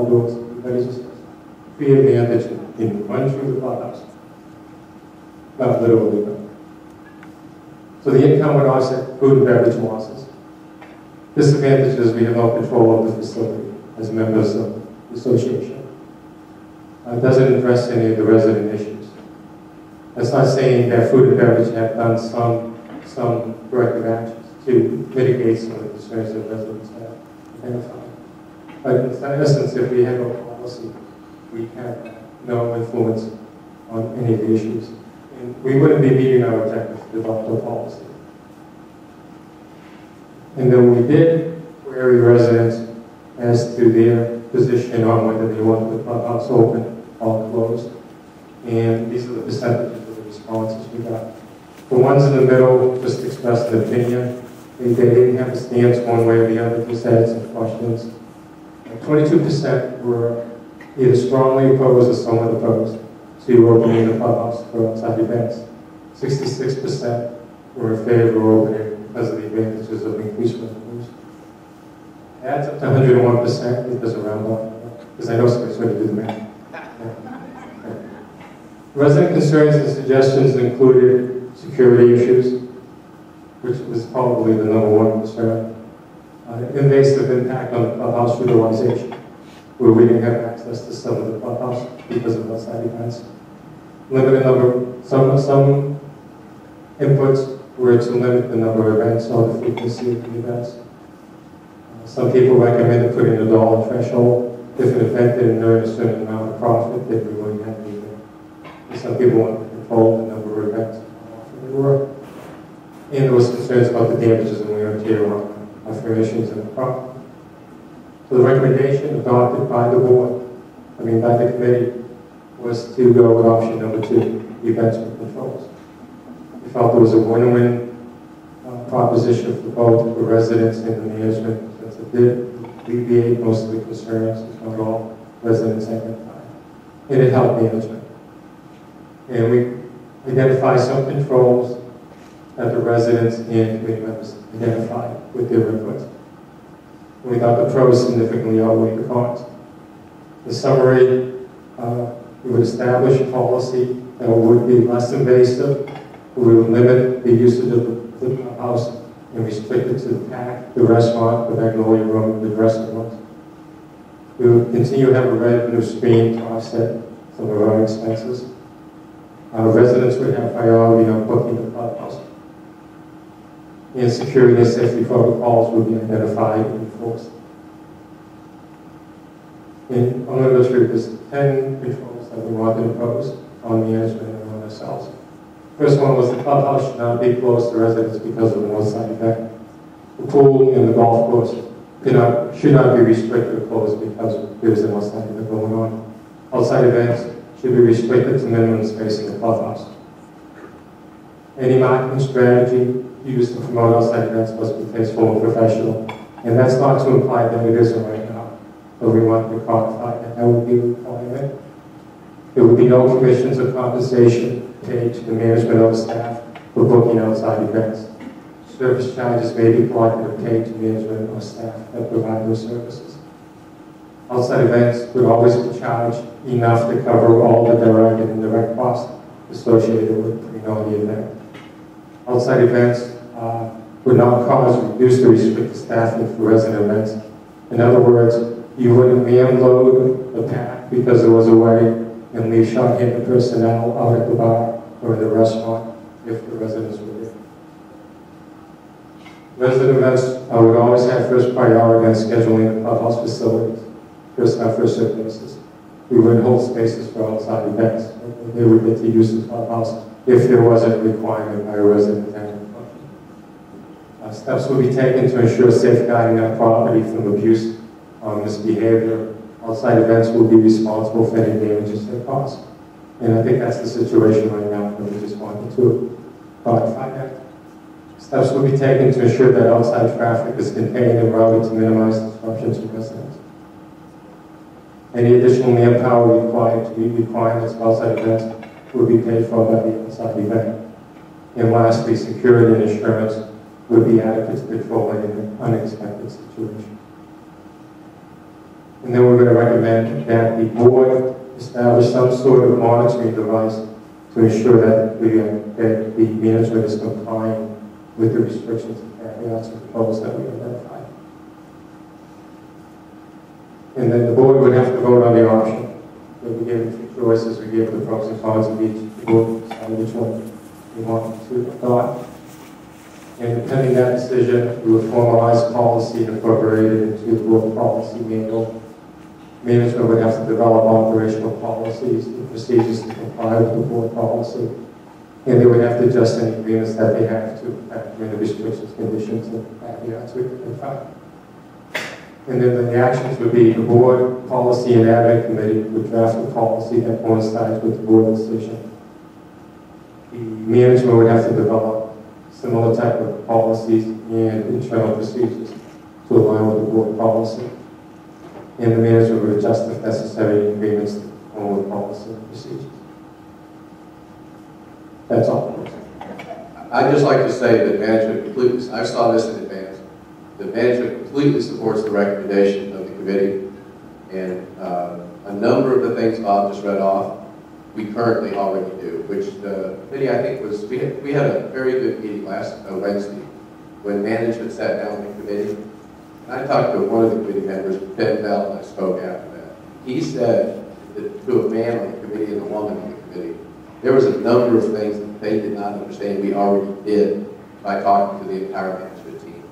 outdoors, that is just free advantage in running through the clubhouse. Not literally, but. So the income would offset food and beverage losses. Disadvantage is we have no control of the facility as members of the association. It doesn't address any of the resident issues. That's not saying that food and beverage have done some corrective actions to mitigate some of the concerns that residents have identified. But in essence, if we have a policy, we have no influence on any of the issues. And we wouldn't be meeting our objectives to develop a policy. And then we did query residents as to their position on whether they want the clubhouse open or closed. And these are the percentages of the responses we got. The ones in the middle just expressed an opinion. They didn't have a stance one way or the other, just had some questions. 22% were either strongly opposed or somewhat opposed to opening the clubhouse for outside events. 66% were in favor of opening because of the advantages of increased revenues. Adds up to 101%. It doesn't round off, because I know somebody's going to do the math. Resident concerns and suggestions included security issues, which was probably the #1 concern. Invasive impact on the clubhouse utilization, where we didn't have access to some of the clubhouse because of outside events. Limited number, some inputs were to limit the number of events or the frequency of the events. Some people recommended putting a $1 threshold. If an event didn't earn a certain amount of profit, then we wouldn't have any event. And some people wanted to control the number of events and how often they were. And there was concerns about the damages and wear and tear on furnishings and the property. So the recommendation adopted by the board, by the committee, was to go with option #2, events with controls. We felt there was a win-win proposition for both the residents and the management, since it did alleviate most of the concerns, if not all, residents identified. And it helped management. And we identified some controls that the residents and committee members identified with their input. We thought the pros significantly outweighed the cons. In summary, we would establish a policy that would be less invasive. We would limit the usage of the house and restrict it to the PAC, the restaurant, the Magnolia Room, the dressing rooms. We would continue to have a revenue stream to offset some of our expenses. Our residents would have priority on booking the clubhouse. And security and safety protocols would be identified and enforced. And I'm going to go through this 10 controls that we want to impose on management and on ourselves. First one was the clubhouse should not be closed to residents because of an outside event. The pool and the golf course should not be restricted or closed because there's an outside event going on. Outside events should be restricted to minimum space in the clubhouse. Any marketing strategy used to promote outside events must be tasteful and professional. And that's not to imply that it isn't right now, but we want to codify that that would be a requirement. There would be no commissions or compensation paid to the management or staff for booking outside events. Service charges may be collected or paid to management or staff that provide those services. Outside events would always be charged enough to cover all the direct and indirect costs associated with the event. Outside events would not cause reduced or restricted staffing for resident events. In other words, you wouldn't man-load the PAC because there was a wedding and leave short-handed personnel out at the bar or in the restaurant if the residents were there. Resident events would always have first priority on scheduling the clubhouse facilities, first come, first served basis. We wouldn't hold spaces for outside events. They would get to use the clubhouse if there wasn't a requirement by a resident attendant. Steps will be taken to ensure safeguarding our property from abuse or misbehavior. Outside events will be responsible for any damages they cause. And I think that's the situation right now, and we just wanted to codify that. Steps will be taken to ensure that outside traffic is contained and routed to minimize disruption to residents. Any additional manpower required to meet requirements of outside events will be paid for by the outside event. And lastly, security and insurance would be adequate to control any unexpected situation. And then we're going to recommend that the board establish some sort of monitoring device to ensure that the management is complying with the restrictions and caveats and goals that we identified. And then the board would have to vote on the option. We gave two choices. We gave the pros and cons of each. The board would decide which one we want to adopt. And pending that decision, we would formalize policy and incorporate it into the board policy manual. Management would have to develop operational policies and procedures to comply with the board policy. And they would have to adjust any agreements that they have to factor in the restrictions, conditions, and caveats we identified. And then the actions would be the board policy and admin committee would draft a policy that coincides with the board decision. The management would have to develop similar type of policies and internal procedures to align with the board policy. And the management would adjust if necessary agreements to conform with policy and procedures. That's all. I'd just like to say that management completely, I saw this in advance, that management completely supports the recommendation of the committee, and a number of the things Bob just read off, we currently already do, which the committee, I think, was, we had a very good meeting last Wednesday when management sat down with the committee. And I talked to one of the committee members, Ben Bell, and I spoke after that. He said that to a man on the committee and a woman on the committee, there was a number of things that they did not understand we already did by talking to the entire management team.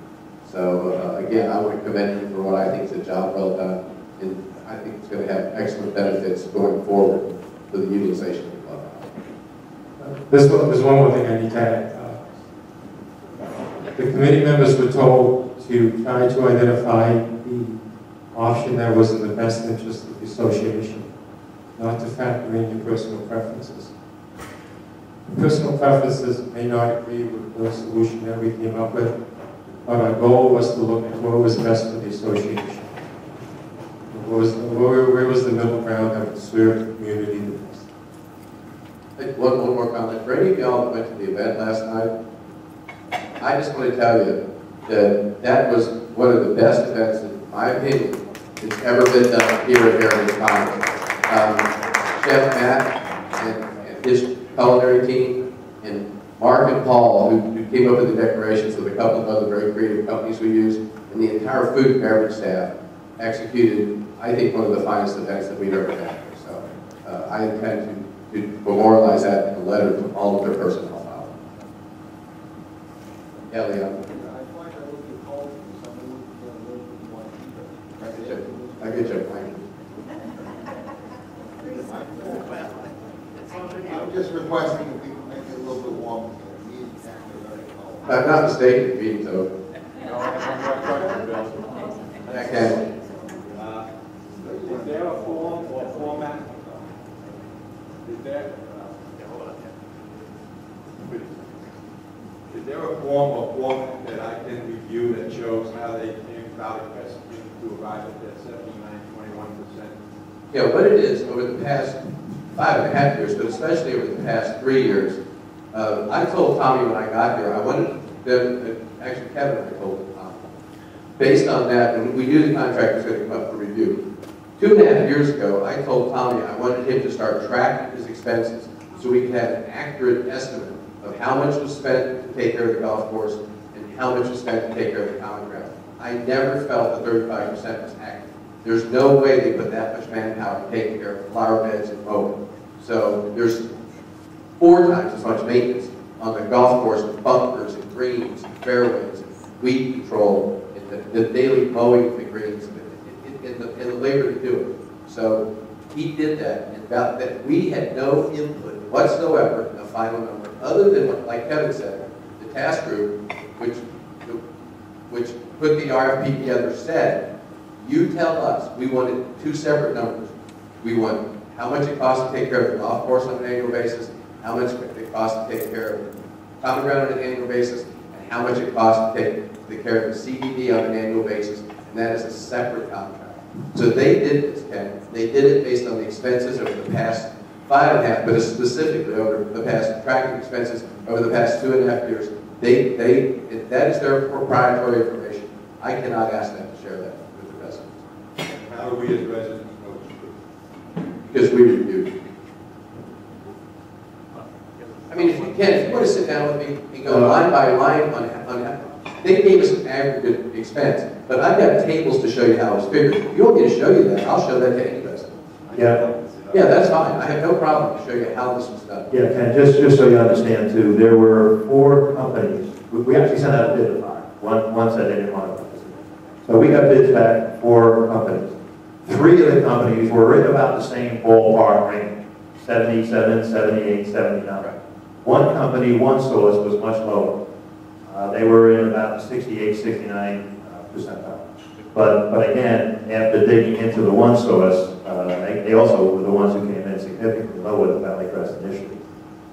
So again, I want to commend him for what I think is a job well done, and I think it's going to have excellent benefits going forward for the utilization of the club. There's one more thing I need to add. The committee members were told to try to identify the option that was in the best interest of the association, not to factor in your personal preferences. Personal preferences may not agree with the solution that we came up with, but our goal was to look at what was best for the association. Where was the middle ground that would serve the community the best? Hey, one more comment. For any of y'all that went to the event last night, I just want to tell you that that was one of the best events, in my opinion, that's ever been done here at Heritage College. Chef Matt and his culinary team, and Mark and Paul, who came up with the decorations with a couple of other very creative companies we used, and the entire food and beverage staff executed, I think, one of the finest events that we've ever had here. So I intend to memorialize that in a letter to all of their personnel. Yeah, Leon. I get your point. I'm just requesting if we can make it a little bit warmer. It's actually very cold. If I'm not mistaken, the meeting's over. Okay. Is there a form or format? Is there a form or format that I can review that shows how they came about investing to arrive at that 79.21%? Yeah, what it is, over the past 5.5 years, but especially over the past 3 years, I told Tommy when I got here, I wanted them, actually Kevin and I told him, based on that, and we knew the contract was going to come up for review. 2.5 years ago, I told Tommy I wanted him to start tracking his expenses so we could have an accurate estimate of how much was spent to take care of the golf course and how much was spent to take care of the common ground. I never felt the 35% was accurate. There's no way they put that much manpower to take care of flower beds and mowing. So there's 4 times as much maintenance on the golf course with bunkers and greens and fairways and weed control and the daily mowing of the greens and the labor to do it. So he did that, and about that we had no input whatsoever in the final number, other than, like Kevin said, the task group, which put the RFP together, said, you tell us, we wanted 2 separate numbers. We want how much it costs to take care of the golf course on an annual basis, how much it costs to take care of the common ground on an annual basis, and how much it costs to take care of the CBD on an annual basis, and that is a separate contract. So they did this, Ken. They did it based on the expenses over the past 5.5, but specifically over the past tracking expenses over the past 2.5 years. That is their proprietary information. I cannot ask them to share that with the residents. How do we as residents know it's true? Because we reviewed it. I mean, if you can, if you want to sit down with me and go line by line on they gave us an aggregate expense, but I've got tables to show you how it's figured. If you want me to show you that, I'll show that to any resident. Yeah. Yeah, that's fine. I have no problem to show you how this was done. Yeah, and just so you understand too, there were 4 companies. We actually sent out a bid of 5. One said they didn't want to participate. So we got bids back, 4 companies. 3 of the companies were in about the same ballpark range, 77, 78, 79. One company, one source was much lower. They were in about 68, 69 percentile. But again, after digging into the one source, they also were the ones who came in significantly lower than Valley Crest initially.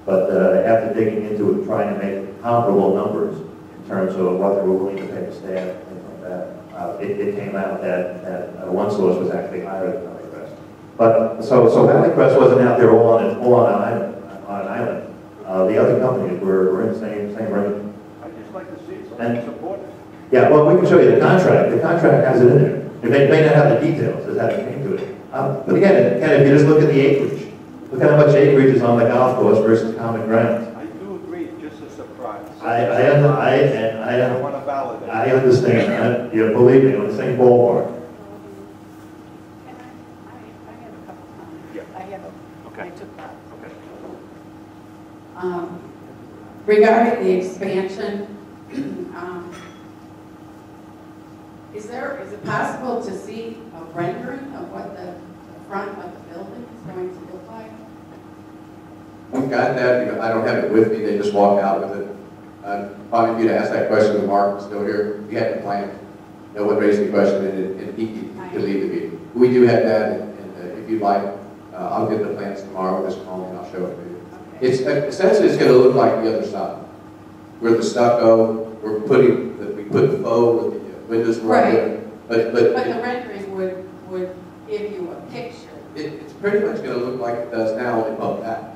But after digging into it, trying to make comparable numbers in terms of what they were willing to pay the staff, things like that, it came out that one source was actually higher than Valley Crest. But so Valley Crest wasn't out there all on an island. The other companies were in the same range. I'd just like to see it, so I can support it. Yeah, well, we can show you the contract. The contract has it in there. It may not have the details as how it came to it. But again, if you just look at the acreage, look at how much acreage is on the golf course versus common ground. I do agree, just a surprise. I want to validate. I understand. You believe me, we're in the same ballpark. I have a couple comments. Yeah. I have Okay. I took that. Okay. Regarding the expansion, is it possible to see a rendering of what the front of the building is going to look like? We've got that. I don't have it with me. They just walk out with it. Probably if you'd asked that question when Mark was still here, we had the plan. No one raised the question, and he could leave the meeting. We do have that, and if you'd like, I'll get the plans tomorrow. Just call me and I'll show it to you. It's essentially it's going to look like the other side, where the stucco. We put the faux with the windows right there. But the rendering would give you a picture. It's pretty much going to look like it does now, only above that.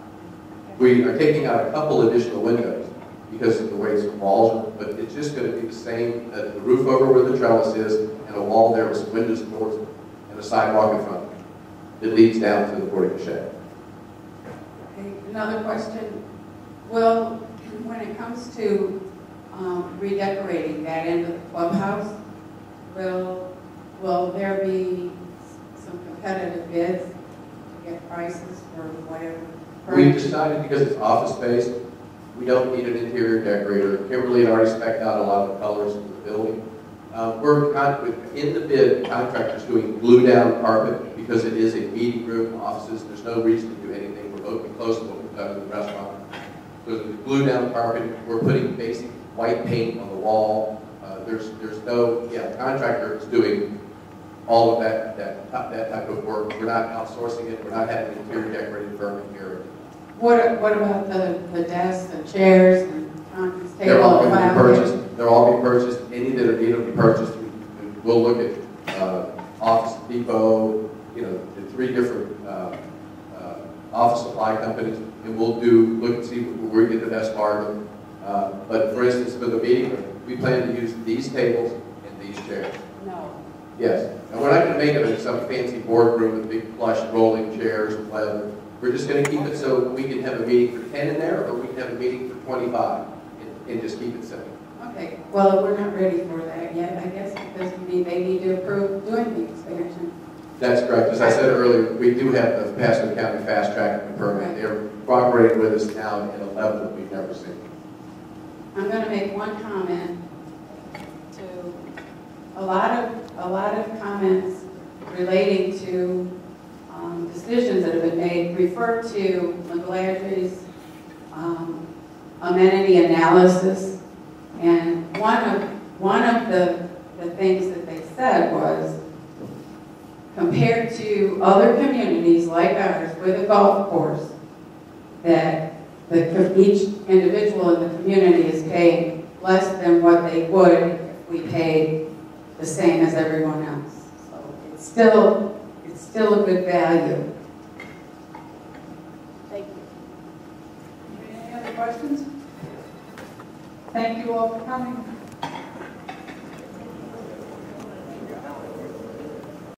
We are taking out a couple additional windows because of the way the walls are, but it's just going to be the same, the roof over where the trellis is, and a wall there with some windows and doors, and a sidewalk in front of it. It leads down to the portico shed. Okay, another question. Well, when it comes to redecorating that end of the clubhouse, will there be some competitive bids to get prices for whatever? We decided because it's office space, we don't need an interior decorator. Kimberly had already spec'd out a lot of the colors of the building. In the bid, the contractor's doing glue down carpet because it is a meeting room and offices. There's no reason to do anything remotely close to what we've done in the restaurant. So the glue down carpet, we're putting basic white paint on the wall. The contractor is doing all of that type of work. We're not outsourcing it. We're not having an interior decorating firm in here. What about the desks and chairs and conference table? They're all going to be purchased. They're all being purchased. Any that are needed to be purchased. We'll look at Office Depot, the 3 different office supply companies, and we'll look and see where we get the best bargain. But for instance, for the meeting room, we plan to use these tables and these chairs. No. Yes. And we're not going to make it in some fancy boardroom with big plush rolling chairs and leather. We're just going to keep it so we can have a meeting for 10 in there, or we can have a meeting for 25 and just keep it simple. Okay. Well, we're not ready for that yet, I guess, because they need to approve doing the expansion. That's correct. As I said earlier, we do have the Pasco County fast track permit. Right. They're cooperating with us now at a level that we've never seen. I'm going to make one comment to a lot of comments relating to decisions that have been made refer to McGladrey's amenity analysis, and one of the things that they said was, compared to other communities like ours with a golf course, that each individual in the community is paying less than what they would if we paid the same as everyone else. So it's still a good value. Thank you. Any other questions? Thank you all for coming.